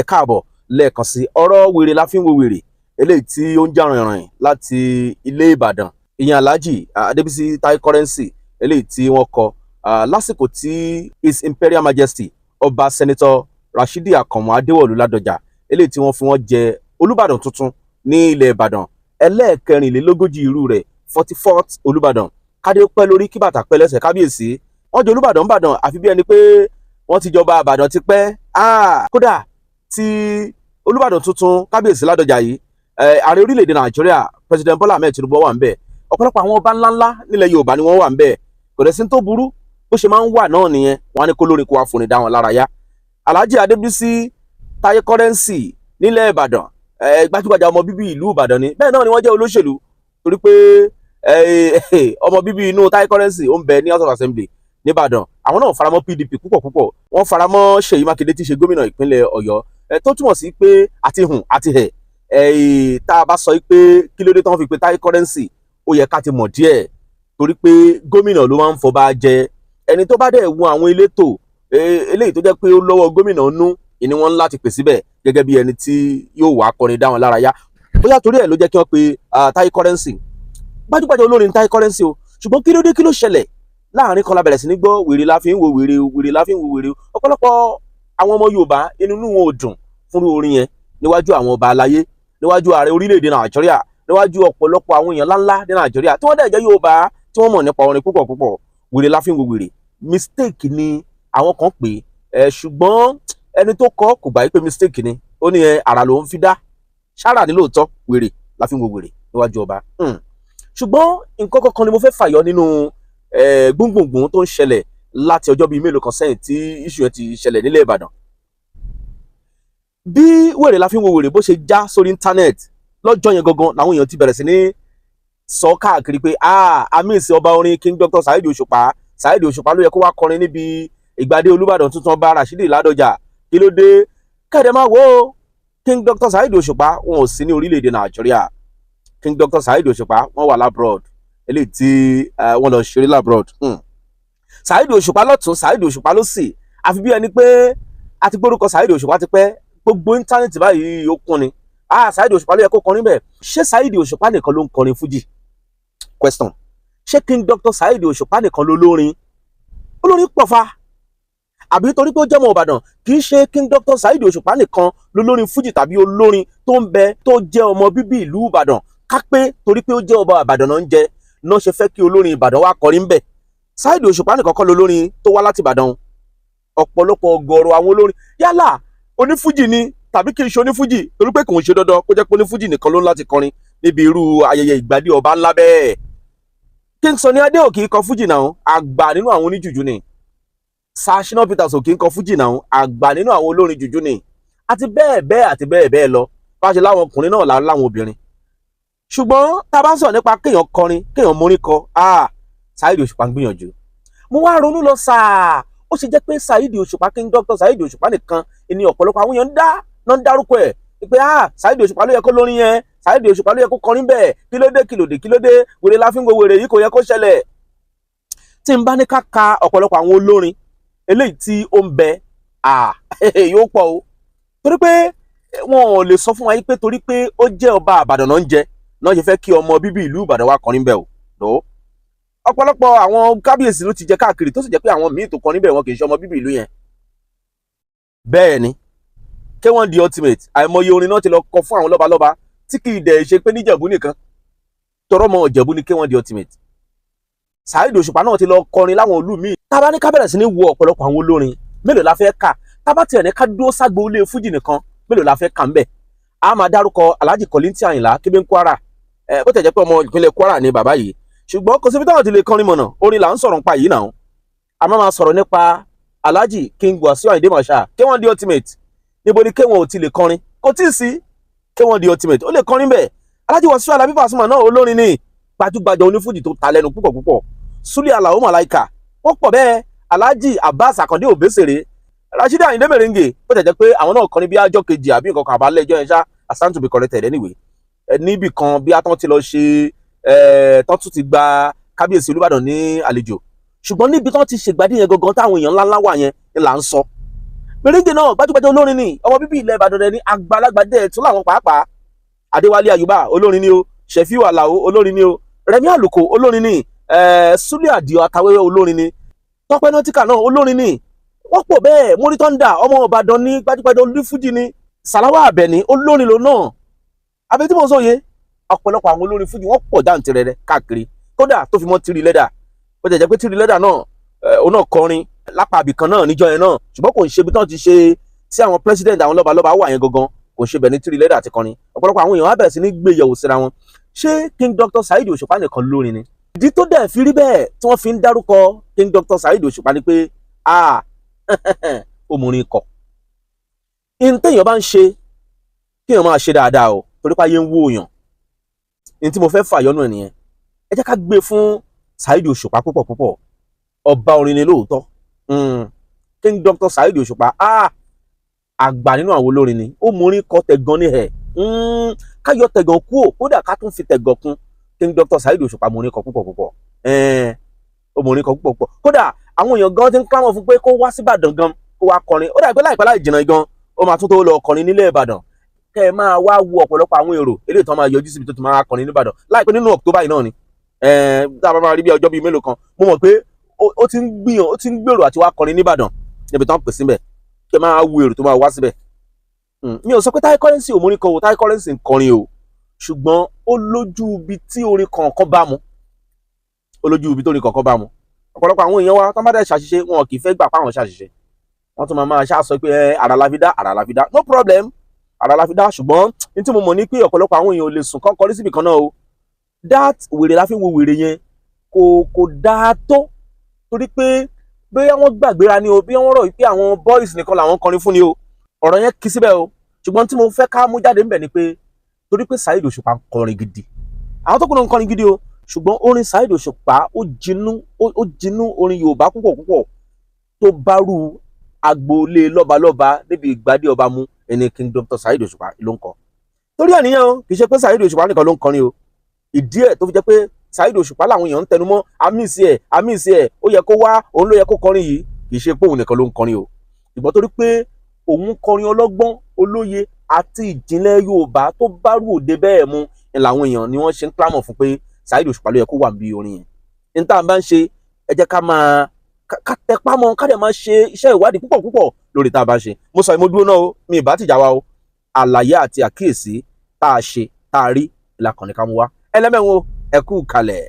ẹ káàbọ̀ lẹ́ẹ̀kan sí ọ̀rọ̀ wèrè la fi ń wo wèrè eléyìí tí ó ń jà rìnrìn láti ilé Ìbàdàn ìyẹn Alhaji Adébísí Tai Currency eléyìí tí wọ́n kọ lásìkò tí His Imperial Majesty ọba Senator Rashidi Àkànmú Adéwọ̀lú Ládọjà eléyìí tí wọ́n fi wọ́n jẹ Olúbàdàn tuntun ní ilẹ̀ Ìbàdàn ẹlẹ́ẹ̀kẹrìnlélógójì irú rẹ̀ 44th Olúbàdàn kádé pẹ́ lórí kí bàtà pẹ́ lẹ́sẹ̀ kábíyèsí wọ́n jẹ Olúbàdàn ńbàdàn àfi bí ẹni pé wọ́n ti jọba Ìbàdàn ti pẹ́ kódà tí Olúbàdàn tuntun kábíyèsí Ládọjà yìí ààrẹ orílẹ̀-èdè Nàìjíríà President Bola Ahmed Tinubu wà ńbẹ̀ ọ̀pọ̀lọpọ̀ àwọn ọba ńláńlá nílẹ̀ Yorùbá ni wọ́n wà ńbẹ̀ kò dẹ̀ sí tó burú bó ṣe máa ń wà náà nìyẹn wọ́n á ní kó lórin kó wá fòní dá wọn lára yá Alhaji Adébísí Tai Currency nílẹ̀ Ìbàdàn gbajúgbajà ọmọ bíbí ìlú Ìbàdàn ni bẹ́ẹ̀ náà ni wọ́n jẹ́ olóṣèlú torí pé ọmọ bíbí inú Tai Currency ó ń bẹ ní House of Assembly nìbàdàn àwọn náà faramọ́ PDP púpọ̀ wọ́n faramọ́ Ṣèyí Mákindé tí í ṣe gómìnà ìpínlẹ̀ Ọ̀yọ́ tó túmọ̀ sí pé àti hùn àti hẹ̀ tá a bá sọ pé kí ló dé tán fi pé Tai Currency ó yẹ ká ti mọ̀ díẹ̀ torí pé gómìnà ló máa ń fọba jẹ ẹni tó bá dẹ̀ wù àwọn elétò eléyìí tó jẹ́ pé ó lọ́wọ́ gómìnà nú ìní wọn láti pè síbẹ̀ gẹ́gẹ́ bí ẹni tí yóò wá kọrin dá wọn lára yá bóyá torí ẹ̀ ló jẹ́ kí wọ́n pe Tai Currency gbajúgbajà olórin Tai Currency o ṣùgbọ́n kí ló dé kí ló ṣẹlẹ̀ láàrin kan la bẹ̀rẹ̀ sí ní gbọ́ wèrè la fi ń wo wèrè wèrè la fi ń wo wèrè ọ̀pọ̀lọpọ̀ àwọn ọmọ Yorùbá inú wọn ò dùn fún orin yẹn níwájú àwọn ọba aláyé níwájú ààrẹ orílẹ̀-èdè Nàìjíríà níwájú ọ̀pọ̀lọpọ̀ àwọn èèyàn ńláńlá ní Nàìjíríà tí wọ́n dẹ̀ jẹ́ Yorùbá tí wọ́n mọ̀ nípa orin púpọ̀ wèrè la fi ń wo wèrè mistake ni àwọn kan pè ṣùgbọ́n ẹni tó kọ kò gbà pé mistake ni ó ní àrà ló ń fi dá ṣáàrà ní lóòótọ́ wèrè la fi ń wo wèrè níwájú ọba ṣùgbọ́n nǹkan kankan ni mo fẹ́ fàyọ nínú gbùngbùngbùn tó ń ṣẹlẹ̀ láti ọjọ́ bíi mélòó kan sẹ́yìn tí iṣu yẹn ti ṣẹlẹ̀ nílẹ̀ Ìbàdàn bí wèrè la fi ń wo wèrè bó ṣe já sórí íńtánẹ́ẹ̀tì lọ́jọ́ yẹn gangan làwọn èèyàn ti bẹ̀rẹ̀ sí ní sọ káàkiri pé àmísì ọba orin King Dr. Saheed Òṣùpá ló yẹ kó wá kọrin níbi ìgbàdé Olúbàdàn tuntun ọba Rashidi Ládọjà kí ló dé kẹ́ẹ̀dẹ̀ máa wo King Dr. Saheed Òṣùpá wọn ò sí ní orílẹ̀-èdè Nàìjíríà King Dr. Saheed Òṣùpá wọn wà labroad eléyìí tí wọ́n lọ ṣeré labroad Saheed Òṣùpá lọ́tún Saheed Òṣùpá lósì àfi bí ẹni pé a ti gbórúkọ Saheed Òṣùpá ti pẹ́ gbogbo íńtánẹ́ẹ̀tì báyìí ó kún ni Saheed Òṣùpá ló yẹ kó kọrin bẹ́ẹ̀ ṣé Saheed Òṣùpá nìkan ló ń kọrin fújì question ṣé King Dr. Saheed Òṣùpá nìkan ló olórin pọ̀ fa àbí torí pé ó jẹ́ ọmọ Ìbàdàn kì í ṣe King Dr. Saheed Òṣùpá nìkan lólórin fújì tàbí olórin tó ń bẹ tó jẹ́ ọmọ bíbí ìlú Ìbàdàn ká pé torí pé ó jẹ́ ọba Ìbàdàn náà ń jẹ náà ṣe fẹ́ kí olórin Ìbàdàn wá kọrin bẹ̀ Saheed Òṣùpá nìkan kọ́ lólórin tó wá láti Ìbàdàn ọ̀pọ̀lọpọ̀ ọgọ́rọ̀ àwọn olórin yálà onífújì ni tàbí kì í ṣe onífújì torí pé kò ń ṣe dandan kó jẹ́ pé onífújì nìkan ló ń láti kọrin níbi irú ayẹyẹ ìgbàdí ọba ńlá bẹ́ẹ̀ King Sunny Adé ò kì í kọ fújì náà àgbà nínú àwọn oníjùjú ni Sir Shina Peters ò kì í kọ fújì náà àgbà nínú àwọn olórin jùjú ni àti bẹ́ẹ̀ bẹ́ẹ̀ lọ bá ṣe láwọn ọkùnrin náà láwọn obìnrin ṣùgbọ́n tá a bá ń sọ̀rọ̀ nípa kéèyàn kọrin kéèyàn mórin kọ Saheed Òṣùpá ń gbìyànjú mo wá ronú lọ sáà ó ṣe jẹ́ pé Saheed Òṣùpá King Dr. Saheed Òṣùpá nìkan ni ọ̀pọ̀lọpọ̀ àwọn èèyàn ń dárúkọ ẹ̀ pé Saheed Òṣùpá ló yẹ kó lórin yẹn Saheed Òṣùpá ló yẹ kó kọrin bẹ́ẹ̀ kí ló dé wèrè la fi ń wo wèrè yìí kò yẹ kó ṣẹlẹ̀ tí n bá ní ká ka ọ̀pọ̀lọpọ̀ àwọn olórin eléyìí tí ó ń bẹ yóò pọ̀ o torí pé wọn ò lè sọ fún wa yìí pé torí pé ó jẹ́ ọba Ìbàdàn náà ń jẹ náà ṣe fẹ́ kí ọmọ bíbí ìlú Ìbàdàn wá kọrin bẹ́ẹ̀ o ọ̀pọ̀lọpọ̀ àwọn kábíyèsí ló ti jẹ káàkiri tó sì jẹ́ pé àwọn míì tó kọrin bẹ́ẹ̀ wọn kì í ṣe ọmọ bíbí ìlú yẹn bẹ́ẹ̀ ni K1 The Ultimate àìmọye orin náà ti lọ kọ fún àwọn lọ́balọ́ba tí kì í dẹ̀ ṣe pé níjẹ̀bú nìkan tọrọ mọ Ìjẹ̀bú ni K1 The Ultimate Saheed Òṣùpá náà ti lọ kọrin láwọn ìlú míì tá bá ní ká bẹ̀rẹ̀ sí ní wo ọ̀pọ̀lọpọ̀ àwọn olórin mélòó la fẹ́ kà tá bá tiẹ̀ ní ká dúró ságbo ilé fújì nìkan mélòó la fẹ́ kà ń bẹ̀ a máa dárúkọ Alhaji Kollington Àyìnlá Kébé Kwara bó tẹ̀ jẹ́ pé ọmọ ìpínlẹ̀ Kwara ni bàbá yìí ṣùgbọ́n kò síbi táwọn ti lè kọrin mọ̀nà orin là ń sọ̀rọ̀ nípa yìí náà a máa sọ̀rọ̀ nípa Alhaji King Wasiu Ayinde Marshal K1 The Ultimate níbo ni K1 ò ti lè kọrin kò tí ì sí K1 The Ultimate ó lè kọrin bẹ́ẹ̀ Alhaji Wasiu Alabi Pasuma náà olórin ni gbajúgbajà onífújì tó ta lẹ́nu púpọ̀ Sule Alao Malaika wọ́n pọ̀ bẹ́ẹ̀ Alhaji Abbas Akande Obesere Rashidi Ayinde Merengue ó tẹ̀ jẹ́ pé àwọn náà kọrin bí ajọ́ kejì àbí nǹkan kan àbálẹ̀ ẹjọ́ yẹn ṣá asan to be corrected anyway níbì kan bí atán ti lọ ṣe tán tún ti gba kábíyèsí Olúbàdàn ní àlejò ṣùgbọ́n níbi tán ti ṣègbádìí yẹn gangan táwọn èèyàn ńláńlá wà yẹn ni là ń sọ Mèrèǹgè náà gbajúgbajà olórin ni, ọmọ bíbí ilẹ̀ Ìbàdàn rẹ̀ ní, àgbàlagbà dẹ̀ tún làwọn pàápàá. Adéwálé Àyùbá olórin ni o, Ṣẹ̀fíù Àlàó olórin ni o, Rẹ̀mí Àlùkò olórin ni, Súlè Àdìó Àtàwẹ́wẹ́ olórin ni, Tọ́pẹ́ Nọ́tíkà náà olórin ni. Wọ́n pọ̀ bẹ́ẹ̀. Mórí Thunder ọmọ Ìbàdàn ní gbajúgbajà olúfújì ni, Sàláwà Àbẹ̀ní olórin ló náà. Àbí tí mo sọ yé, ọ̀pọ̀lọpọ̀ àwọn olórin fújì wọ́n pọ̀ jàǹtìrẹrẹ káàkiri, kódà tó fi mọ́ Tírì Lẹ́dà. Bó jẹ́ pé Tírì Lẹ́dà náà òun náà kọrin lápá ibì kan náà níjọ́ yẹn náà, ṣùgbọ́n kò ń ṣe ibi tán ti ṣe tí àwọn president àwọn lọ́balọ́ba wà yẹn gangan, kò ń ṣe bẹ̀ ní Tírì Lẹ́dà ti kọrin. Ọ̀pọ̀lọpọ̀ àwọn èèyàn á bẹ̀rẹ̀ sí ní gbé yẹ̀wò síra wọn. Ṣé King Dr. Saheed Òṣùpá nìkan lórin ni? Ìdí tó dẹ̀ fi rí bẹ́ẹ̀ tí wọ́n fi ń dárúkọ King Dr. Saheed Òṣùpá ni pé ó morin kọ. Téèyàn bá ń ṣe kéèyàn máa ṣe dáadáa o, torí pé ayé ń wó èèyàn. Ní tí mo fẹ́ fàyọ́nù ẹ̀ nìyẹn. Ẹ jẹ́ ká gbé fún Saheed Òṣùpá púpọ̀ púpọ̀. Ọba orin ni lóòótọ́. King Dr. Saheed Òṣùpá àgbà nínú àwọn olórin ni. Ó morin kọ tẹ̀gàn ní ẹ̀. Ká yọ tẹ̀gàn kúò, kódà ká tún fi tẹ̀gàn kún. King Dr. Saheed Òṣùpá morin kọ púpọ̀ púpọ̀. Ó morin kọ púpọ̀ púpọ̀. Kódà àwọn èèyàn gan ti ń clamor fún pé kó wá sí Ìbàdàn gan, kó wá kọrin. Ó dà pé láìpẹ́ láì jìnnà gan, ó máa tún tó lọ kọrin nílẹ̀ Ìbàdàn. Kẹ́ ẹ máa wá wo ọ̀pọ̀lọpọ̀ àwọn èrò eléyìí tó máa yọjú síbi tó ti máa kọrin ní Ìbàdàn. Láìpẹ́ nínú October yìí náà ni. Tá a bá máa rí bí ọjọ́ bíi mélòó kan, mo mọ̀ pé ó ti ń gbèrò àti wá kọrin ní Ìbàdàn níbi tó ń pè síbẹ̀. Kẹ́ ẹ máa wo èrò tó máa wá síbẹ̀. Mi ò sọ pé Taye Currency ò morin kọ o, Taye Currency ń kọrin o, ṣùgbọ́n ó lójú ibi tí orin kọ̀ọ̀kan bá mu. Ó lójú ibi tí orin kọ̀ọ̀kan bá mu. Ọ̀pọ̀lọpọ̀ àwọn èèyàn wa tó bá dẹ̀ ṣàṣìṣe, wọn kì í fẹ́ gbà páwọn ṣàṣìṣe. Wọ́n tún máa ṣàṣọ pé àrà la fi dá, àrà la fi dá. No problem, àrà la fi dá. Ṣùgbọ́n ní tí mo mọ̀ ní pé ọ̀pọ̀lọpọ̀ àwọn èèyàn ò lè sùn kán kọrí síbì kan náà o. That wèrè la fi wo wèrè yẹn kò dáa tó, torí pé bóyá wọ́n gbàgbéra ni o, bí wọ́n rò pé àwọn boys nìkan làwọn kọrin fún ni o. Ọ̀rọ̀ yẹn kì í síbẹ̀ o. Ṣùgbọ́n tí mo fẹ́ ká mú jáde ńbẹ̀ ni pé torí pé Saheed Òṣùpá ń kọrin gidi. Àwọn tó kù náà ń kọrin gidi o, ṣùgbọ́n orin Saheed Òṣùpá ó jinú orin Yorùbá púpọ̀ púpọ̀ tó bá rú agboolé lọ́balọ́ba níbi ìgbádé ọba mú. Ẹni King Dr. Saheed Òṣùpá ló ń kọ. Torí àníyàn o, kì í ṣe pé Saheed Òṣùpá nìkan ló ń kọrin o. Ìdí ẹ̀ tó fi jẹ́ pé Saheed Òṣùpá làwọn èèyàn ń tẹnu mọ́, àmísí ẹ̀, ó yẹ kó wá, òun ló yẹ kó kọrin yìí. Kì í ṣe pé òun nìkan ló ń kọrin o. Ìbọn torí pé òun kọrin ọlọ́gbọ́n, olóye àti ìjìnlẹ̀ Yorùbá tó bá rú òde bẹ́ẹ̀ mu, làwọn èèyàn ni wọ́n ṣe ń clamor fún pé Saheed Òṣùpá ló yẹ kó wà níbi orin yẹn. Ní tá à ń bá ń ṣe, ẹ jẹ́ ká tẹpá mọ́, ká dẹ̀ máa ṣe iṣẹ́ ìwádìí púpọ̀ púpọ̀ lórí tá a bá ń ṣe. Mo sọ ìmọ̀ dúró náà o, mi ì bá tìjà wa o. Àlàyé àti àkíyèsí tá a ṣe, tá a rí, ìlàkànnì ká mú wá. Ẹlẹ́mẹ̀wọ̀n ẹ kú kalẹ̀.